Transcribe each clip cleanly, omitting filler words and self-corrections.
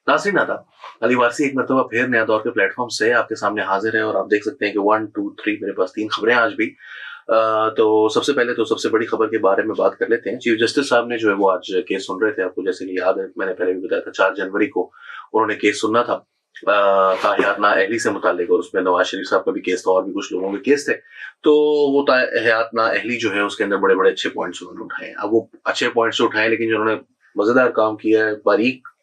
नाज़रीन आदाब, अली वारसी एक मरतबा फिर नया दौर के प्लेटफॉर्म से आपके सामने हाजिर है और आप देख सकते हैं कि 1 2 3 मेरे पास 3 खबरें आज भी। तो सबसे पहले तो सबसे बड़ी खबर के बारे में बात कर लेते हैं। चीफ जस्टिस साहब ने जो है वो आज केस सुन रहे थे। आपको जैसे कि याद है, मैंने पहले भी बताया था 4 जनवरी को उन्होंने केस सुनना था ताहियात नाअहली से मुतालिक, और उसमें नवाज शरीफ साहब का भी केस था और भी कुछ लोगों के केस थे। तो वो ताहियात नाअहली जो है उसके अंदर बड़े बड़े अच्छे पॉइंट्स उन्होंने उठाए। अब वो अच्छे पॉइंट्स उठाए, लेकिन जो उन्होंने मजेदार काम किया है,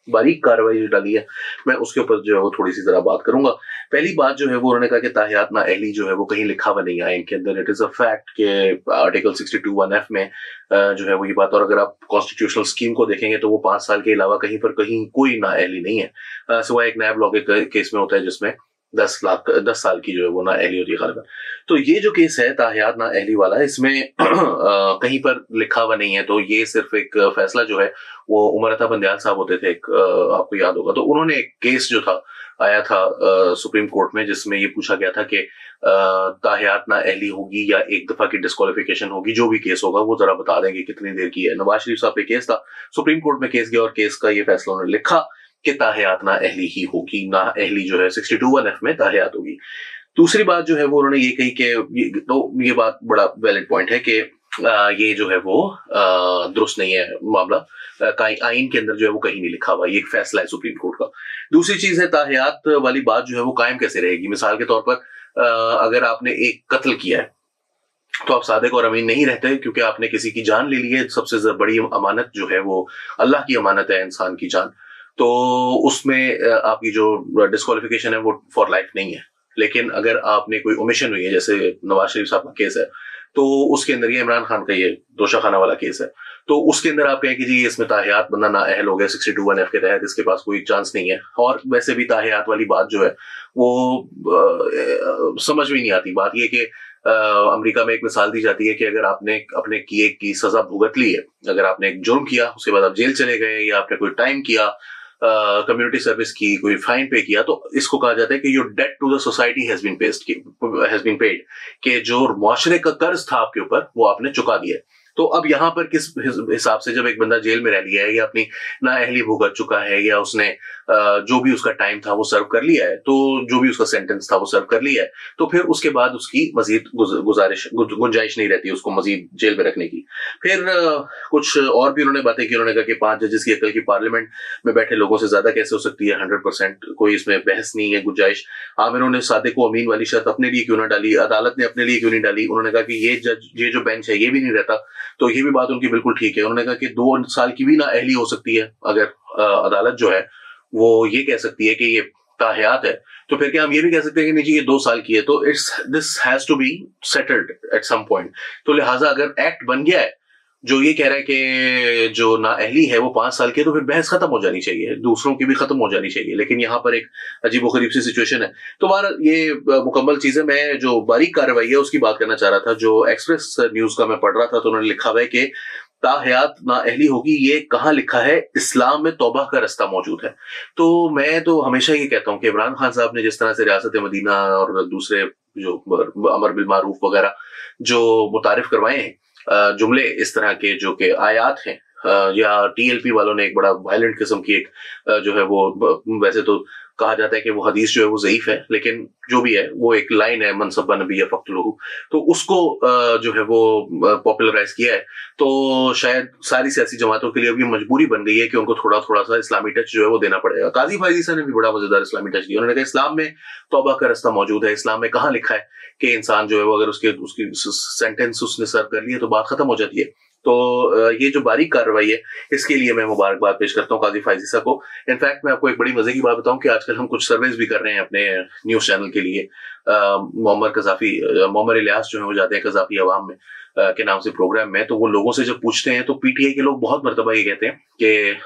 बारीक कार्रवाई जो डाली है, मैं उसके ऊपर जो है वो थोड़ी सी जरा बात करूंगा। पहली बात जो है वो उन्होंने कहा कि ताहियात नाअहली जो है वो कहीं लिखा हुआ नहीं है इनके अंदर। इट इज अ फैक्ट के आर्टिकल 62(1)(f) में जो है वो ये बात, और अगर आप कॉन्स्टिट्यूशनल स्कीम को देखेंगे तो वो 5 साल के अलावा कहीं कोई नाअहली नहीं है, सिवाय एक नैब लॉ के केस में होता है जिसमें 10 साल की जो है वो नाअहली होती है गालिबन। तो ये जो केस है ताहियात नाअहली वाला, इसमें कहीं पर लिखा हुआ नहीं है। तो ये सिर्फ एक फैसला जो है वो उमर अता बंदयाल साहब होते थे, आपको याद होगा। तो उन्होंने एक केस जो था आया था सुप्रीम कोर्ट में, जिसमें ये पूछा गया था कि ताहियात नाअहली होगी या एक दफा की डिस्क्वालिफिकेशन होगी, जो भी केस होगा वो जरा बता देंगे कितनी देर की है। नवाज शरीफ साहब पे केस था, सुप्रीम कोर्ट में केस गया और केस का ये फैसला उन्होंने लिखा कि ताहियात नाअहली ही होगी। नाअहली जो है 62(1)(f) में ताहियात होगी। दूसरी बात जो है वो उन्होंने ये कही कि तो ये बात बड़ा वैलिड पॉइंट है कि ये जो है वो दुरुस्त नहीं है मामला। आइन के अंदर जो है वो कहीं नहीं लिखा हुआ, ये एक फैसला है सुप्रीम कोर्ट का। दूसरी चीज है ताहियात वाली बात जो है वो कायम कैसे रहेगी। मिसाल के तौर पर अगर आपने एक कत्ल किया है तो आप सादिक और अमीन नहीं रहते, क्योंकि आपने किसी की जान ले ली है। सबसे बड़ी अमानत जो है वो अल्लाह की अमानत है, इंसान की जान। तो उसमें आपकी जो डिस्क्वालिफिकेशन है वो फॉर लाइफ नहीं है। लेकिन अगर आपने कोई ओमिशन हुई है, जैसे नवाज शरीफ साहब का केस है, तो उसके अंदर ये इमरान खान का ये दोषाखाना वाला केस है, तो उसके अंदर आप कहें कि जी इसमें ताहियात बंदा नाअहल हो गया 62(1)(f) के तहत, इसके पास कोई चांस नहीं है। और वैसे भी ताहियात वाली बात जो है वो समझ में नहीं आती। बात ये कि अमेरिका में एक मिसाल दी जाती है कि अगर आपने अपने किए की सजा भुगत ली है, अगर आपने एक जुर्म किया उसके बाद आप जेल चले गए, या आपने कोई टाइम किया, कम्युनिटी सर्विस की, कोई फाइन पे किया, तो इसको कहा जाता है कि your debt to the society has been paid, कि जो मुआशरे का कर्ज था आपके ऊपर वो आपने चुका दिया। तो अब यहाँ पर किस हिसाब से, जब एक बंदा जेल में रह लिया है या अपनी नाअहली भुगत चुका है, या उसने जो भी उसका टाइम था वो सर्व कर लिया है, तो जो भी उसका सेंटेंस था वो सर्व कर लिया है, तो फिर उसके बाद उसकी मजीद गुंजाइश नहीं रहती उसको मजीद जेल में रखने की। फिर कुछ और भी उन्होंने बातें की। उन्होंने कहा कि 5 जजेस की अकल की पार्लियामेंट में बैठे लोगों से ज्यादा कैसे हो सकती है, 100% कोई इसमें बहस नहीं है, गुंजाइश। आमिर ने सादिक को अमीन वाली शर्त अपने लिए क्यों ना डाली, अदालत ने अपने लिए क्यों नहीं डाली। उन्होंने कहा कि ये जो बेंच है ये भी नहीं रहता, तो ये भी बात उनकी बिल्कुल ठीक है। उन्होंने कहा कि 2 साल की भी नाअहली हो सकती है, अगर अदालत जो है वो ये कह सकती है कि ये ताहियात है, तो फिर क्या हम ये भी कह सकते हैं कि नहीं जी ये 2 साल की है, तो this has to be settled at some point. तो लिहाजा अगर एक्ट बन गया है जो ये कह रहा है कि जो नाअहली है वो 5 साल की है, तो फिर बहस खत्म हो जानी चाहिए, दूसरों की भी खत्म हो जानी चाहिए। लेकिन यहाँ पर एक अजीबोगरीब सी सिचुएशन है। तो बार ये मुकम्मल चीजें, मैं जो बारीक कार्रवाई है उसकी बात करना चाह रहा था। जो एक्सप्रेस न्यूज का मैं पढ़ रहा था, तो उन्होंने लिखा हुआ है कि ताहियात नाअहली होगी, ये कहाँ लिखा है, इस्लाम में तौबा का रास्ता मौजूद है। तो मैं तो हमेशा ये कहता हूँ कि इमरान खान साहब ने जिस तरह से रियासत मदीना और दूसरे जो अमर बिल मारूफ वगैरह जो मुतारिफ करवाए हैं जुमले इस तरह के जो कि आयात हैं, या टीएलपी वालों ने एक बड़ा वायलेंट किस्म की एक जो है वो, वैसे तो कहा जाता है कि वो हदीस जो है वो ज़ईफ है, लेकिन जो भी है वो एक लाइन है, मनसब्बा नबी फक्तुलहू, तो उसको जो है वो पॉपुलराइज किया है। तो शायद सारी सियासी जमातों के लिए अभी मजबूरी बन गई है कि उनको थोड़ा थोड़ा सा इस्लामी टच जो है वो देना पड़ेगा। काजी फायजीसा ने भी बड़ा मजेदार इस्लामी टच दिया। उन्होंने कहा इस्लाम में तौबा का रास्ता मौजूद है, इस्लाम में कहाँ लिखा है कि इंसान जो है वो अगर उसकी सेंटेंस उसने सर्व कर लिया तो बात खत्म हो जाती है। तो ये जो बारीक कार्रवाई है इसके लिए मैं मुबारकबाद पेश करता हूँ काजी फायजीसा को। इनफैक्ट मैं आपको एक बड़ी मजे की बात बताऊं कि आजकल हम कुछ सर्वेज भी कर रहे हैं अपने न्यूज चैनल के लिए। मोहम्मद इलियास जो है वो जाते हैं कज़ाफी अवाम में के नाम से प्रोग्राम में, तो वो लोगों से जब पूछते हैं तो पीटीआई के लोग बहुत मर्तबा ये कहते हैं कि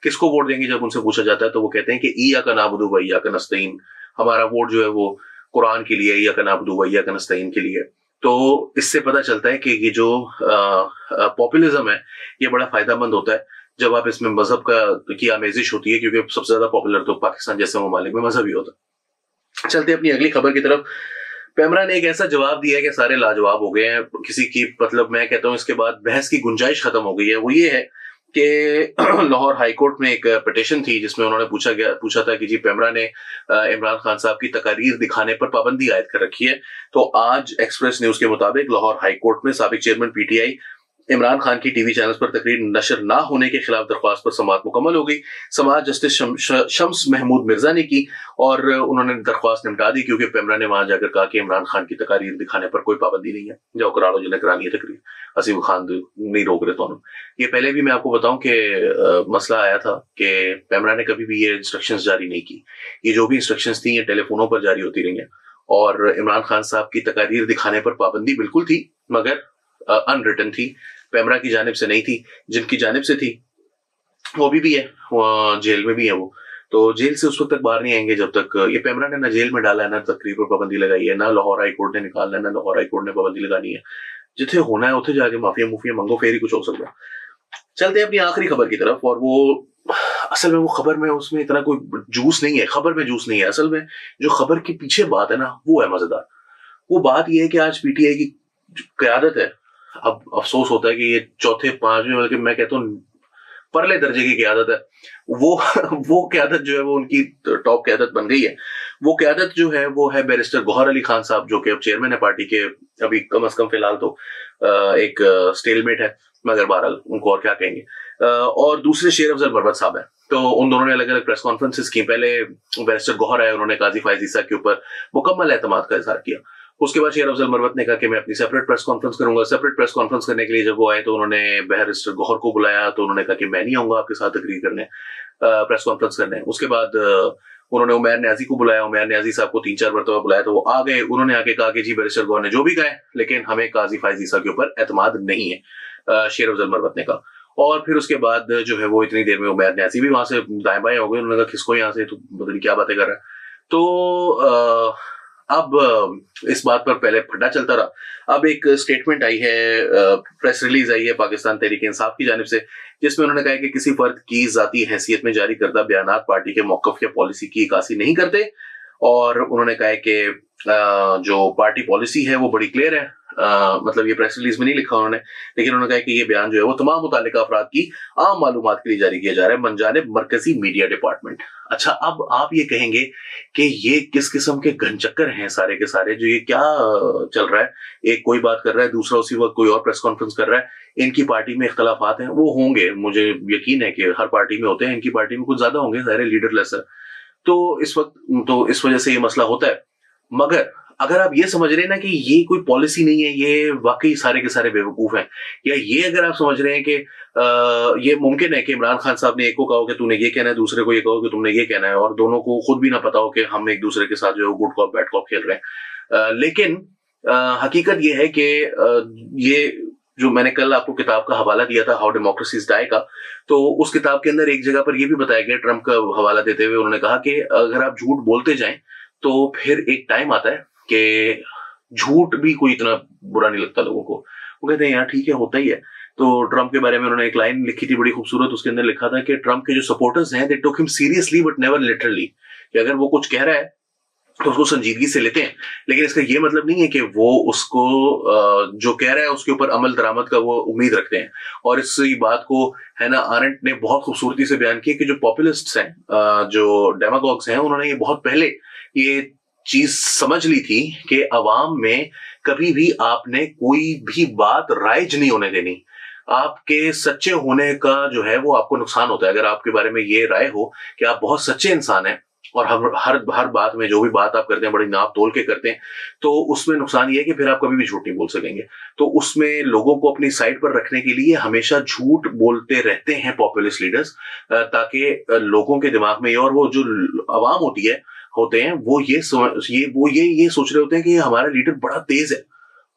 किसको वोट देंगे। जब उनसे पूछा जाता है तो वो कहते हैं कि इय्याका नअबुदु व इय्याका नस्तईन, हमारा वोट जो है वो कुरान के लिए, इय्याका नअबुदु व इय्याका नस्तईन के लिए। तो इससे पता चलता है कि ये जो पॉपुलिज्म है ये बड़ा फायदेमंद होता है जब आप इसमें मजहब की आमेजिश होती है, क्योंकि सबसे ज्यादा पॉपुलर तो पाकिस्तान जैसे ममालिक में मजहब ही होता है। चलते अपनी अगली खबर की तरफ। पैमरा ने एक ऐसा जवाब दिया है कि सारे लाजवाब हो गए हैं। किसी की मतलब मैं कहता हूं इसके बाद बहस की गुंजाइश खत्म हो गई है। वो ये है कि लाहौर हाई कोर्ट में एक पिटीशन थी जिसमें उन्होंने पूछा था कि जी पेमरा ने इमरान खान साहब की तकारीर दिखाने पर पाबंदी आयद कर रखी है। तो आज एक्सप्रेस न्यूज के मुताबिक लाहौर हाई कोर्ट में साबिक चेयरमैन पीटीआई इमरान खान की टीवी चैनल्स पर तकरीर नशर ना होने के खिलाफ दरख्वास्त पर समाअत मुकम्मल हो गई। समाअत जस्टिस शम्स महमूद मिर्जा ने की और उन्होंने दरख्वास्त निपटा दी क्योंकि पेमरा ने वहां जाकर कहा कि इमरान खान की तकारीर दिखाने पर कोई पाबंदी नहीं है, जाओ करा लो जिन्हें करानी है तकरीर, असीम खान नहीं रोक रहे तो। ये पहले भी मैं आपको बताऊं कि मसला आया था कि पेमरा ने कभी भी ये इंस्ट्रक्शंस जारी नहीं की। ये जो भी इंस्ट्रक्शंस थी ये टेलीफोनों पर जारी होती रही हैं और इमरान खान साहब की तकारीर दिखाने पर पाबंदी बिल्कुल थी मगर अनरिटन थी, पेमरा की जानिब से नहीं थी। जिनकी जानिब से थी वो भी है, वो जेल में भी है, वो तो जेल से उस वक्त तक बाहर नहीं आएंगे जब तक ये पेमरा ने ना जेल में डाला है, ना तकरीर पर पाबंदी लगाई है, ना लाहौर हाई कोर्ट ने निकालना है, ना लाहौर हाई कोर्ट ने पाबंदी लगानी है। जिथे होना है उथे जाके माफिया मुफिया मंगो, फेर ही कुछ हो सकता है। चलते हैं अपनी आखिरी खबर की तरफ। और वो असल में वो खबर में उसमें इतना कोई जूस नहीं है, खबर में जूस नहीं है, असल में जो खबर के पीछे बात है ना वो है मजेदार। वो बात ये है कि आज पीटीआई की क्यादत है, अब अफसोस होता है कि ये चौथे पांचवें बल्कि मैं कहता हूँ परले दर्जे की क्यादत है, वो क्यादत जो है वो उनकी टॉप क्यादत बन गई है। वो क्यादत जो है वो है बैरिस्टर गौहर अली खान साहब जो कि अब चेयरमैन है पार्टी के, अभी कम अज कम फिलहाल तो एक स्टेलमेट है मगर बहरहाल उनको और क्या कहेंगे। और दूसरे शेर अफजल मरवत साहब है। तो उन दोनों ने अलग अलग प्रेस कॉन्फ्रेंसेस की। पहले बैरिस्टर गौहर आए, उन्होंने काजी फायज ईसा के ऊपर मुकम्मल एतमाद का इजहार किया। उसके बाद शेर अफजल मरवत ने कहा कि मैं अपनी सेपरेट प्रेस कॉन्फ्रेंस करूंगा। सेपरेट प्रेस कॉन्फ्रेंस करने के लिए जब वो आए तो उन्होंने बैरिस्टर गौहर को बुलाया, तो उन्होंने कहा कि मैं नहीं आऊंगा आपके साथ तकरीर करने, प्रेस कॉन्फ्रेंस करने। उसके बाद उन्होंने उमैर न्याजी को बुलाया, उमैर न्याजी साहब को 3-4 मरतबा बुलाया तो वो आ गए। उन्होंने आके कहा कि जी बैरिस्टर गौहर ने जो भी कहा लेकिन हमें काजी फायज ईसा के ऊपर एतमाद नहीं है, शेर अफजल मरवत ने कहा। और फिर उसके बाद जो है वो इतनी देर में उमैर न्याजी भी वहां से दाएं बाएं हो गए। उन्होंने कहा किसको यहाँ से, तो पता नहीं क्या बातें कर रहा है। तो अब इस बात पर पहले फटा चलता रहा। अब एक स्टेटमेंट आई है, प्रेस रिलीज आई है पाकिस्तान तहरीक इंसाफ की जानिब से, जिसमें उन्होंने कहा कि किसी फर्द की जाती हैसियत में जारी करदा बयानात पार्टी के मौकफ या पॉलिसी की इक्कासी नहीं करते। और उन्होंने कहा कि जो पार्टी पॉलिसी है वो बड़ी क्लियर है, मतलब ये प्रेस रिलीज में नहीं लिखा उन्होंने, लेकिन उन्होंने कहा कि ये बयान जो है वो तमाम मुतालिका अफराद की आम मालूमात के लिए जारी किया जा रहा है मनजानिब मरकजी मीडिया डिपार्टमेंट। अच्छा, अब आप ये कहेंगे कि ये किस किस्म के घनचक्कर हैं सारे के सारे, जो ये क्या चल रहा है, एक कोई बात कर रहा है दूसरा उसी वक्त कोई और प्रेस कॉन्फ्रेंस कर रहा है। इनकी पार्टी में इख्तलाफात हैं, वो होंगे, मुझे यकीन है कि हर पार्टी में होते हैं, इनकी पार्टी में कुछ ज्यादा होंगे, सारे लीडरलेस है, तो इस वजह से ये मसला होता है। मगर अगर आप ये समझ रहे हैं ना कि ये कोई पॉलिसी नहीं है, ये वाकई सारे के सारे बेवकूफ हैं, या ये अगर आप समझ रहे हैं कि ये मुमकिन है कि इमरान खान साहब ने एक को कहो कि तूने ये कहना है, दूसरे को ये कहो कि तुमने ये कहना है, और दोनों को खुद भी ना पता हो कि हम एक दूसरे के साथ जो है गुड कॉप बैड कॉप खेल रहे हैं। लेकिन हकीकत ये है कि ये जो मैंने कल आपको किताब का हवाला दिया था, हाउ डेमोक्रेसीज डाई का, तो उस किताब के अंदर एक जगह पर यह भी बताया गया, ट्रंप का हवाला देते हुए उन्होंने कहा कि अगर आप झूठ बोलते जाएं तो फिर एक टाइम आता है कि झूठ भी कोई इतना बुरा नहीं लगता लोगों को। वो कहते हैं यार ठीक है, होता ही है। तो ट्रंप के बारे में उन्होंने एक लाइन लिखी थी बड़ी खूबसूरत, उसके अंदर लिखा था कि ट्रंप के जो सपोर्टर्स हैं they took him seriously but never literally, कि अगर वो कुछ कह रहा है तो उसको संजीदगी से लेते हैं, लेकिन इसका ये मतलब नहीं है कि वो उसको जो कह रहा है उसके ऊपर अमल दरामद का वो उम्मीद रखते हैं। और इस बात को हैना आरेंट ने बहुत खूबसूरती से बयान किया कि जो पॉपुलिस्ट्स हैं, जो डेमागॉग्स हैं, उन्होंने ये बहुत पहले ये चीज समझ ली थी कि अवाम में कभी भी आपने कोई भी बात राइज नहीं होने देनी। आपके सच्चे होने का जो है वो आपको नुकसान होता है। अगर आपके बारे में ये राय हो कि आप बहुत सच्चे इंसान हैं और हर बात में जो भी बात आप करते हैं बड़ी नाप तोल के करते हैं, तो उसमें नुकसान ये है कि फिर आप कभी भी झूठ नहीं बोल सकेंगे। तो उसमें लोगों को अपनी साइड पर रखने के लिए हमेशा झूठ बोलते रहते हैं पॉपुलिस्ट लीडर्स, ताकि लोगों के दिमाग में, और वो जो अवाम होते हैं वो ये सोच रहे होते हैं कि हमारा लीडर बड़ा तेज है,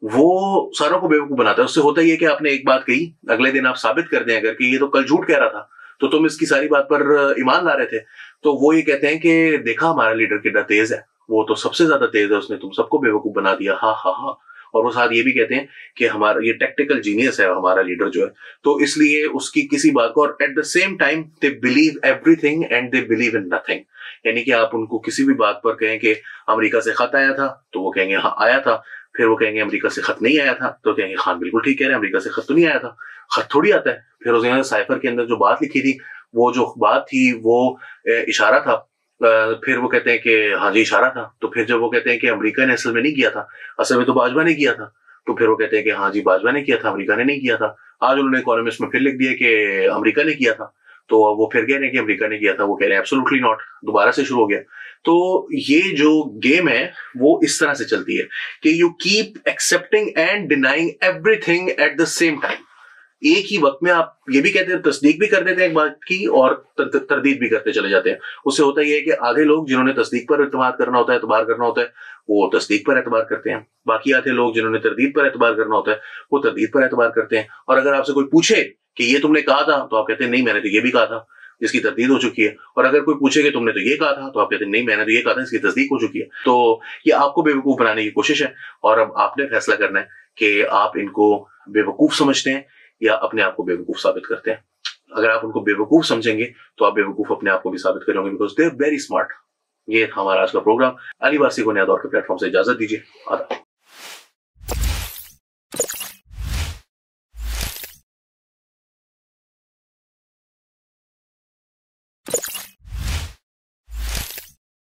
वो सारों को बेवकूफ बनाता है। उससे होता ही है कि आपने एक बात कही, अगले दिन आप साबित कर दें अगर कि ये तो कल झूठ कह रहा था, तो तुम इसकी सारी बात पर ईमान ला रहे थे, तो वो ये कहते हैं कि देखा हमारा लीडर कितना तेज है, वो तो सबसे ज्यादा तेज है, उसने तुम सबको बेवकूफ बना दिया, हा हा हा। और वो साथ ये भी कहते हैं कि हमारा ये टेक्टिकल जीनियस है हमारा लीडर जो है, तो इसलिए उसकी किसी बात को, और at the same time they believe everything and they believe in nothing. यानी कि आप उनको किसी भी बात पर कहें कि अमेरिका से खत आया था तो वो कहेंगे हाँ आया था, फिर वो कहेंगे अमेरिका से खत नहीं आया था, तो कहेंगे खान बिल्कुल ठीक कह रहे हैं, अमेरिका से खत तो नहीं आया था, खत थोड़ी आता है। फिर उसने साइफर के अंदर जो बात लिखी थी, वो जो बात थी वो इशारा था। फिर वो कहते हैं कि हाँ जी इशारा था। तो फिर जब वो कहते हैं कि अमेरिका ने असल में नहीं किया था, असल में तो बाजवा ने किया था, तो फिर वो कहते हैं कि हाँ जी बाजवा ने किया था, अमेरिका ने नहीं किया था। आज उन्होंने इकोनॉमिस्ट में फिर लिख दिया कि अमेरिका ने किया था, तो वो फिर कह रहे हैं कि अमेरिका ने किया था, वो कह रहे हैं एब्सोल्युटली नॉट, दोबारा से शुरू हो गया। तो ये जो गेम है वो इस तरह से चलती है कि you keep accepting and denying everything at the same time. एक ही वक्त में आप ये भी कहते हैं, तस्दीक भी कर देते हैं एक बात की और तरदीद भी करते चले जाते हैं। उससे होता यह है कि आधे लोग जिन्होंने तस्दीक पर एतबार करना होता है, एतबार करना होता है, वो तस्दीक पर एतबार करते हैं। बाकी आधे लोग जिन्होंने तरदीद पर एतबार करना होता है, वो तरदीद पर एतबार करते हैं। और अगर आपसे कोई पूछे कि ये तुमने कहा था, तो आप कहते हैं नहीं मैंने तो ये भी कहा था, इसकी तरदीद हो चुकी है। और अगर कोई पूछे कि तुमने तो ये कहा था, तो आप कहते हैं नहीं मैंने तो ये कहा था, इसकी तस्दीक हो चुकी है। तो ये आपको बेवकूफ बनाने की कोशिश है, और अब आपने फैसला करना है कि आप इनको बेवकूफ समझते हैं या अपने आप को बेवकूफ साबित करते हैं। अगर आप उनको बेवकूफ समझेंगे तो आप बेवकूफ अपने आप को भी साबित करेंगे, because they are very smart. ये था हमारा आज का प्रोग्राम। अली वारसी को नया दौर के प्लेटफॉर्म से इजाजत दीजिए। आदाब।